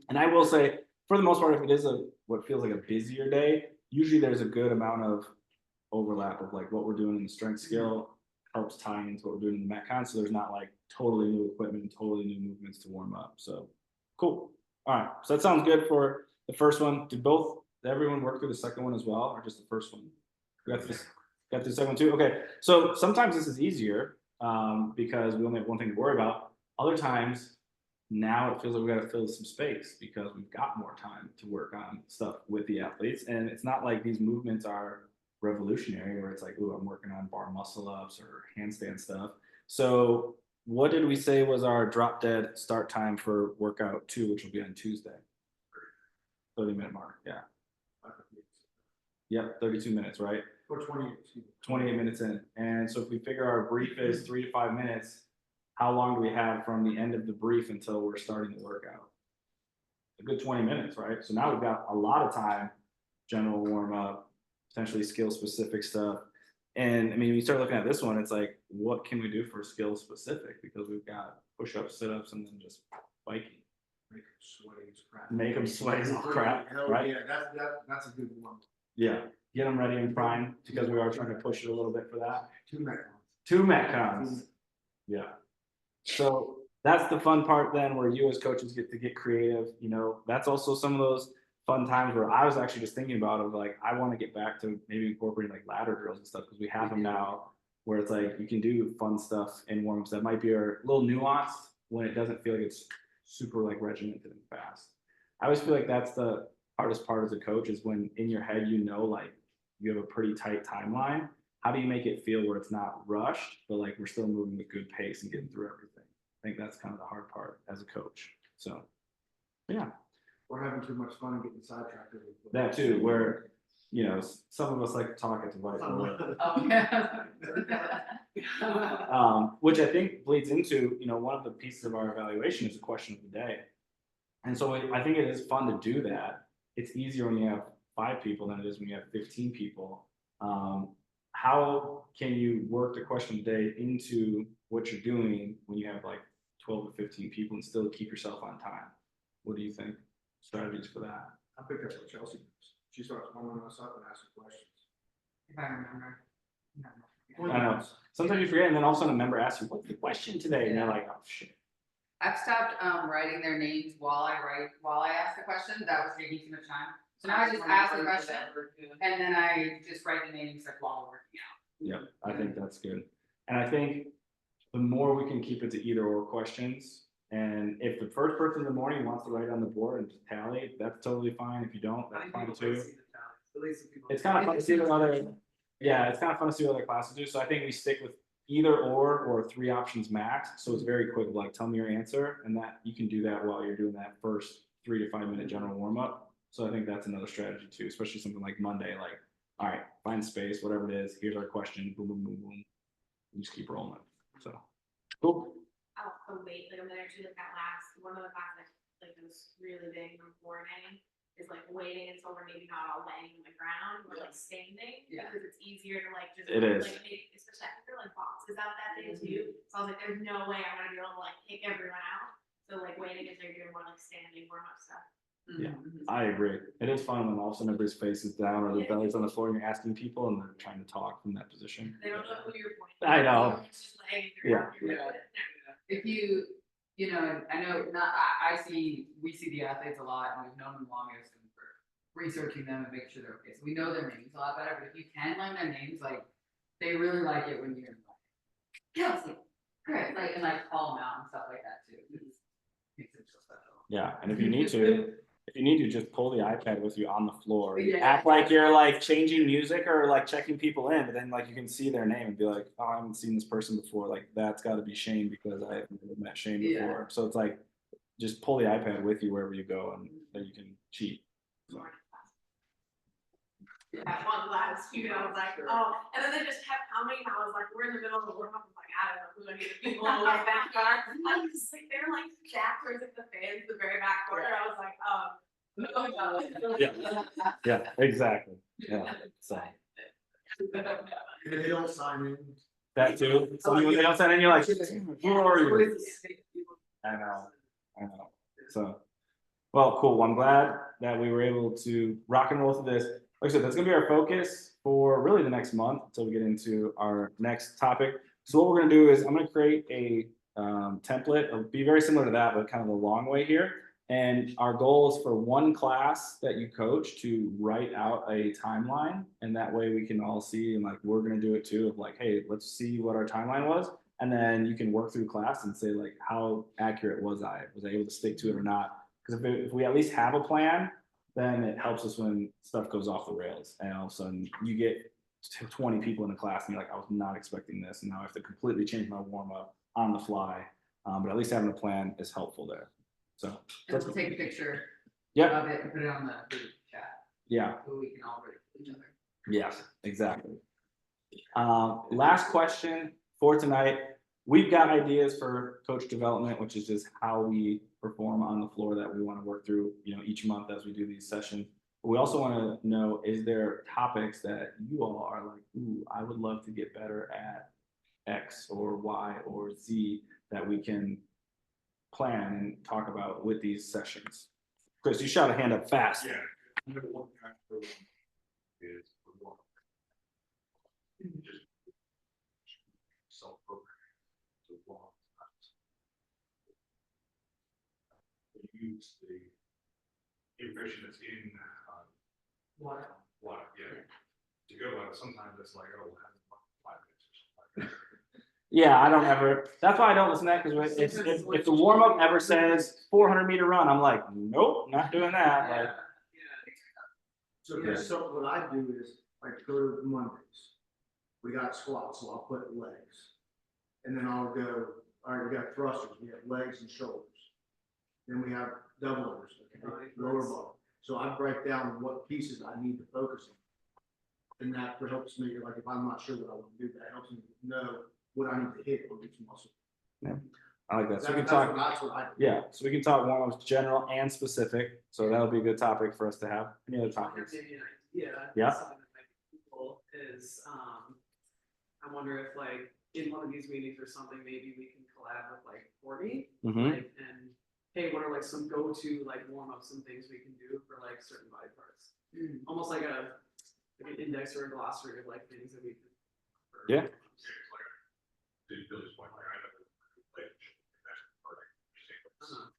And I will say, for the most part, if it is what feels like a busier day, usually there's a good amount of overlap of like what we're doing in the strength skill helps tie into what we're doing in the Metcon. So there's not like totally new equipment and totally new movements to warm up. So cool. All right. So that sounds good for the first one. Did everyone work through the second one as well, or just the first one? Got through the second one too? Okay. So sometimes this is easier because we only have one thing to worry about. Other times, now it feels like we got to fill some space because we've got more time to work on stuff with the athletes. And it's not like these movements are revolutionary where it's like, ooh, I'm working on bar muscle ups or handstand stuff. So what did we say was our drop dead start time for workout 2, which will be on Tuesday? 30-minute mark. Yeah. Yep. 32 minutes, right? Or 20, excuse me. 28 minutes in. And so if we figure our brief is 3 to 5 minutes, how long do we have from the end of the brief until we're starting the workout? A good 20 minutes, right? So now we've got a lot of time, general warm up, potentially skill specific stuff. And I mean, when you start looking at this one, it's like, what can we do for skill specific? Because we've got push-ups, sit-ups, and then just biking. Make them sweaty as crap. Make them sweaty as crap, Hell, right? Yeah, that's a good one. Yeah, get them ready and primed because we are trying to push it a little bit for that. 2 Metcons. 2 Metcons. Yeah. So that's the fun part then where you as coaches get to get creative. You know, that's also some of those fun times where I was actually just thinking about of like, I want to get back to maybe incorporating like ladder drills and stuff because we have them now where it's like you can do fun stuff in warm-ups that might be a little nuanced when it doesn't feel like it's super like regimented and fast. I always feel like that's the hardest part as a coach is when in your head you know like you have a pretty tight timeline. How do you make it feel where it's not rushed, but like we're still moving with good pace and getting through everything? I think that's kind of the hard part as a coach. So, yeah, We're having too much fun and getting sidetracked. that too, where, you know, some of us like to talk at the whiteboard. Oh, yeah. Which I think bleeds into, you know, one of the pieces of our evaluation is the question of the day. And so I think it is fun to do that. It's easier when you have 5 people than it is when you have 15 people. How can you work the question of the day into what you're doing when you have like 12 to 15 people and still keep yourself on time? What do you think? Strategies for that? I think that's what Chelsea does. She starts warming us up and asking questions. If I remember. I know. Sometimes you forget, and then all of a sudden a member asks you, "What's the question today?" And they're like, "Oh shit." I've stopped writing their names while I ask the question. That was taking too much time. So now I just ask the question and then I just write the names like while we're working out. Yeah, I think that's good. And I think the more we can keep it to either or questions, and if the first person in the morning wants to write on the board and just tally, that's totally fine. If you don't, that's fine too. It's kind of fun to see what other, yeah, it's kind of fun to see what other classes do. So I think we stick with either or 3 options max. So it's very quick, like tell me your answer, and that you can do that while you're doing that first 3 to 5 minute general warm up. So I think that's another strategy too, especially something like Monday, like, all right, find space, whatever it is, here's our question, boom, boom, boom, boom. You just keep rolling. So, cool. I'll also wait like a minute or two, like that last, one of the classes, like it was really big in the morning, is like waiting until we're maybe not all laying on the ground, we're like standing, Yeah. because it's easier to like just. It is. Like make, especially I think there are like boxes out that day too, so I was like, there's no way I'm gonna be able to like kick everyone out. So like waiting until you're doing more like standing warm up stuff. Yeah. I agree. It is fun when all of a sudden everybody's face is down or their belly's on the floor and you're asking people and they're trying to talk from that position. They don't know who you're pointing. I know. It's just laying Yeah. there. If you know, I know not, we see the athletes a lot and we've known them longest and for researching them and making sure they're okay. So we know their names a lot better, but if you can learn their names, like they really like it when you're like, Kelsey, great, like, and like call them out and stuff like that too. It makes it so special. Yeah, and if you need to, just pull the iPad with you on the floor. Yeah. Act like you're like changing music or like checking people in, but then like you can see their name and be like, oh, I haven't seen this person before. Like that's got to be Shane because I haven't met Shane Yeah. before. So it's like just pull the iPad with you wherever you go, and then you can cheat. So, That one last few, I was like, oh, and then they just kept coming, and I was like, we're in the middle of the warm up, I was like, I don't know who any of the people in the way back are. I was just like, they're like jackers at the fans, the very back corner, I was like, oh. Yeah. yeah, exactly. Yeah. So And they don't sign in. that too. So when they don't sign in, you're like, who are you? I know. So, well, cool. Well, I'm glad that we were able to rock and roll through this. Like I said, that's gonna be our focus for really the next month until we get into our next topic. So what we're gonna do is I'm gonna create a template. It'll be very similar to that, but kind of a long way here. And our goal is for one class that you coach to write out a timeline, and that way we can all see, and like we're gonna do it too, of like, hey, let's see what our timeline was, and then you can work through class and say like, how accurate was I? Was I able to stick to it or not? Because if we at least have a plan, then it helps us when stuff goes off the rails, and all of a sudden you get 20 people in a class and you're like, I was not expecting this, and now I have to completely change my warm up on the fly. But at least having a plan is helpful there. So And we'll take a picture yeah, of it and put it on the group chat, yeah, so we can all read each other. yes, exactly. Last question for tonight. We've got ideas for coach development, which is just how we perform on the floor that we want to work through, you know, each month as we do these sessions. But we also want to know, is there topics that you all are like, ooh, I would love to get better at X or Y or Z that we can plan and talk about with these sessions? Chris, you shot a hand up fast. Yeah. Number one kind of program is for one. Just self-program to long times. Use the information that's in water, yeah. To go about it, sometimes it's like, oh, we'll have 5 minutes or something like that. Yeah, I don't ever, that's why I don't listen to that, because if the warm up ever says 400-meter run, I'm like, nope, not doing that, like. So there's something, what I do is, like, go to Mondays. We got squats, so I'll put legs. And then I'll go, all right, we got thrusters, we have legs and shoulders. Then we have double unders, okay, lower body. So I break down what pieces I need to focus on. And that helps me, like, if I'm not sure what I want to do, that helps me know what I need to hit on each muscle. I like that, so we can That's talk, that's what I. yeah, so we can talk warm-ups general and specific, so that'll be a good topic for us to have. Any other topics? Maybe an idea. Yeah. Something that might be cool is, I wonder if like, in one of these meetings or something, maybe we can collab with like Courtney, Mm-hmm, like, and hey, what are like some go-to like warm-ups and things we can do for like certain body parts? Almost like an index or a glossary of like things that we can. Yeah. To Billy's point, like, I know, like, that's part of Uh-huh.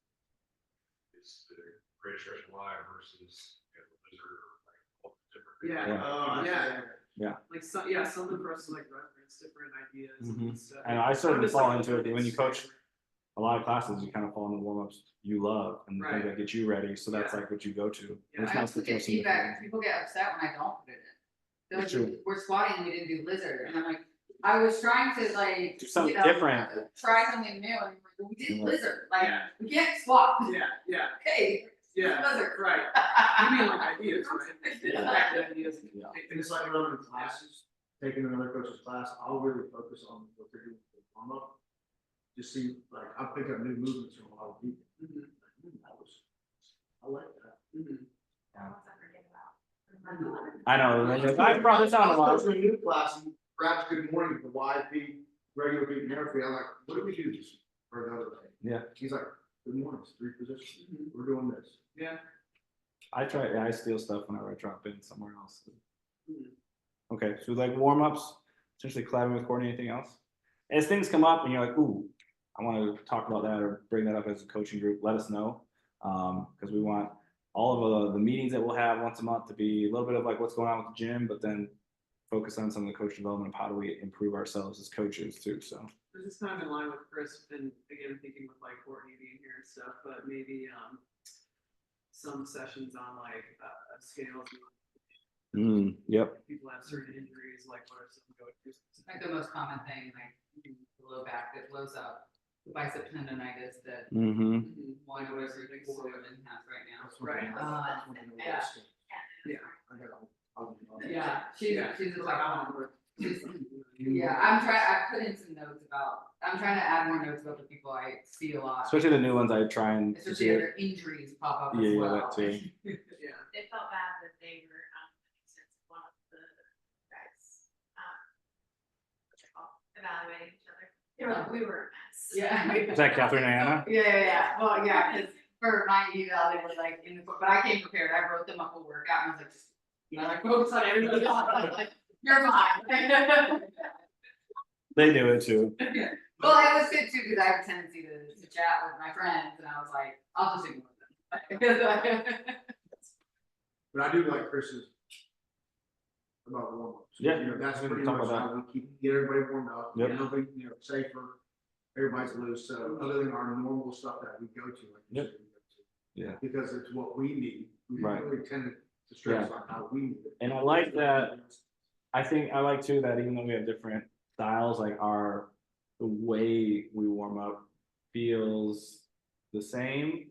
is the great stretch alive versus, you know, the lizard or like all the different. Yeah. Yeah. Like, so, yeah, something for us to like reference different ideas Mhm. and stuff. And I certainly Just, fall like, into it when you coach explore. a lot of classes, you kind of fall into warm-ups you love, and the things Right. that get you ready, so that's Yeah. like what you go to. Yeah, It's I nice also to throw get some feedback, different- people get upset when I don't put it in. They're like, True. we're squatting and we didn't do lizard, and I'm like, I was trying to like. Do something you know, different. Try something new, and we did Yeah. lizard, like, Yeah. we can't squat, Yeah, okay. yeah, Lizard. right. You mean like ideas, right? Yeah. Back to ideas. Yeah. And it's like running classes, taking another coach's class, I'll really focus on what they're doing for warm up. Just see, like, I pick up new movements from a lot of people. Mhm. I like that. Mhm. Don't forget about. I know, like, I brought this on a I lot. was going to a new class, and perhaps good morning, the YP, regular beat and everything, I'm like, what do we do this for another day? Yeah. He's like, good morning, it's 3 positions, Mhm. we're doing this. Yeah. I steal stuff whenever I drop in somewhere else. Mhm. Okay, so like warm-ups, essentially collabing with Courtney, anything else? As things come up and you're like, ooh, I want to talk about that or bring that up as a coaching group, let us know. Because we want all of the meetings that we'll have once a month to be a little bit of like what's going on with the gym, but then focus on some of the coach development of how do we improve ourselves as coaches too, so. This is kind of in line with Chris, and again, thinking with like Courtney being here and stuff, but maybe, some sessions on like, scales. Yep, People have certain injuries, like what are some go-tos? Like the most common thing, like the low back that blows up, the bicep tendonitis that one of every 4 women has right now. That's what Right. I- that's what I know. Yeah. Yeah. I got- I'll- Yeah, she's It's a like, tough I'm one. on Yeah, I put in some notes about, I'm trying to add more notes about the people I see a lot. especially the new ones I try and. Especially if their injuries pop up as Yeah, well. that too. Yeah. It felt bad that they were, since one of the guys, what's it called, evaluating each other. They were like, we were a mess. Yeah. Is that Catherine and Anna? Yeah, well, yeah, cause for my eval, they were like in the, but I came prepared, I wrote them up a workout and I was like, just, you know, like focus on everybody else, like, you're fine. They do it too. Well, it was good too, cause I have a tendency to chat with my friends and I was like, I'll just ignore them. But I do like Chris's about warm ups. Yeah, You know, that's we can pretty talk much about how we keep, get everybody warmed up, Yep. nobody, you know, safer, everybody's loose, so other than our normal stuff that we go to, like. you Yep. said, we go to, Yeah. Because it's what we need, we Right. really tend to stress on how we need it. And I like that. I think I like too that even though we have different styles, like the way we warm up feels the same,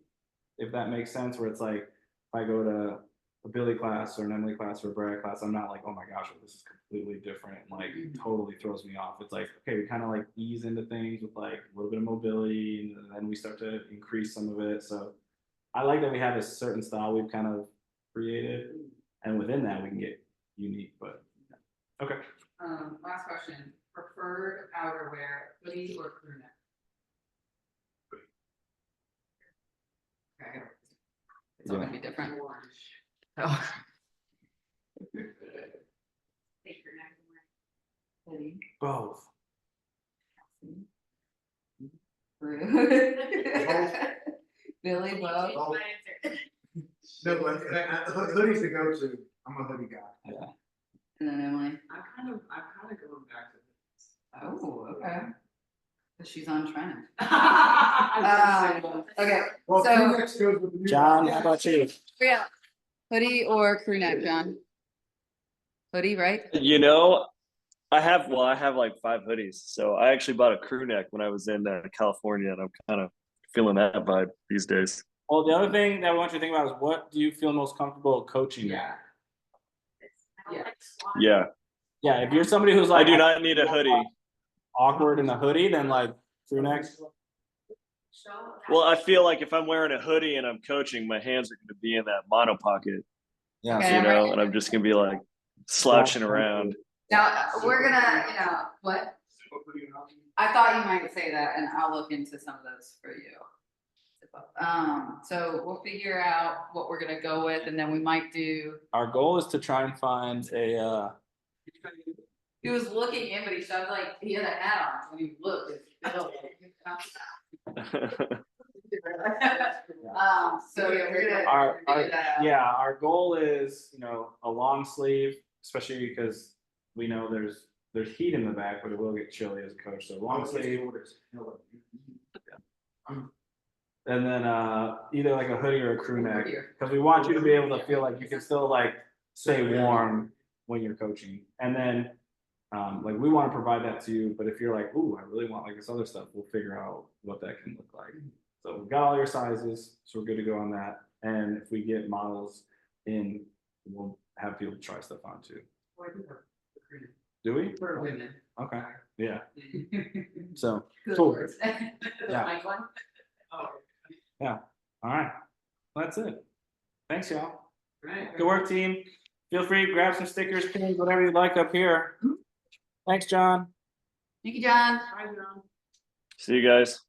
if that makes sense, where it's like, if I go to a Billy class or an Emily class or a Brad class, I'm not like, oh my gosh, this is completely different, like totally throws me off. It's like, okay, we kind of like ease into things with like a little bit of mobility and then we start to increase some of it. So I like that we have a certain style we've kind of created, and within that we can get unique, but okay. Last question, preferred outerwear, hoodie or crew neck? Okay. It's all gonna be different. Oh. Take your neck away. Both. Billy, both. Change my answer. No, but hoodie's the go-to, I'm a hoodie guy. And then Emily. I'm kind of going back to this. Oh, okay. 'Cause she's on trend. Um, Okay, Well, So- crew necks goes with the new. John, how about you? yeah, hoodie or crew neck, John? Hoodie, right? You know, I have like 5 hoodies. So I actually bought a crew neck when I was in California, and I'm kind of feeling that vibe these days. Well, the other thing that I want you to think about is what do you feel most comfortable coaching? in? Yeah. I don't like squat. Yeah, Yeah, if you're somebody who's I like do not need a hoodie. awkward in the hoodie, then like crew necks. Well, I feel like if I'm wearing a hoodie and I'm coaching, my hands are going to be in that mono pocket, Yeah. Okay. you know, and I'm just going to be like slouching around. Now, we're gonna, what? I thought you might say that, and I'll look into some of those for you. So we'll figure out what we're gonna go with, and then we might do, Our goal is to try and find a he was looking in, but he sounded like he had a hat on when he looked. So yeah, we're gonna Our- figure that out. yeah, our goal is, a long sleeve, especially because we know there's heat in the back, but it will get chilly as a coach, so long sleeve. And then either like a hoodie or a crew neck, because we want you to be able to feel like you can still like stay warm when you're coaching. And then like we want to provide that to you, but if you're like, ooh, I really want like this other stuff, we'll figure out what that can look like. So we've got all your sizes, so we're good to go on that. And if we get models in, we'll have people try stuff on too. Do we? For women. Okay, yeah, so, Good cool. words. Yeah. Like one? Oh, all right, that's it. Thanks, y'all. right. Good work, team. Feel free to grab some stickers, pins, whatever you like up here. Thanks, John. Thank you, John. Bye, John. See you guys.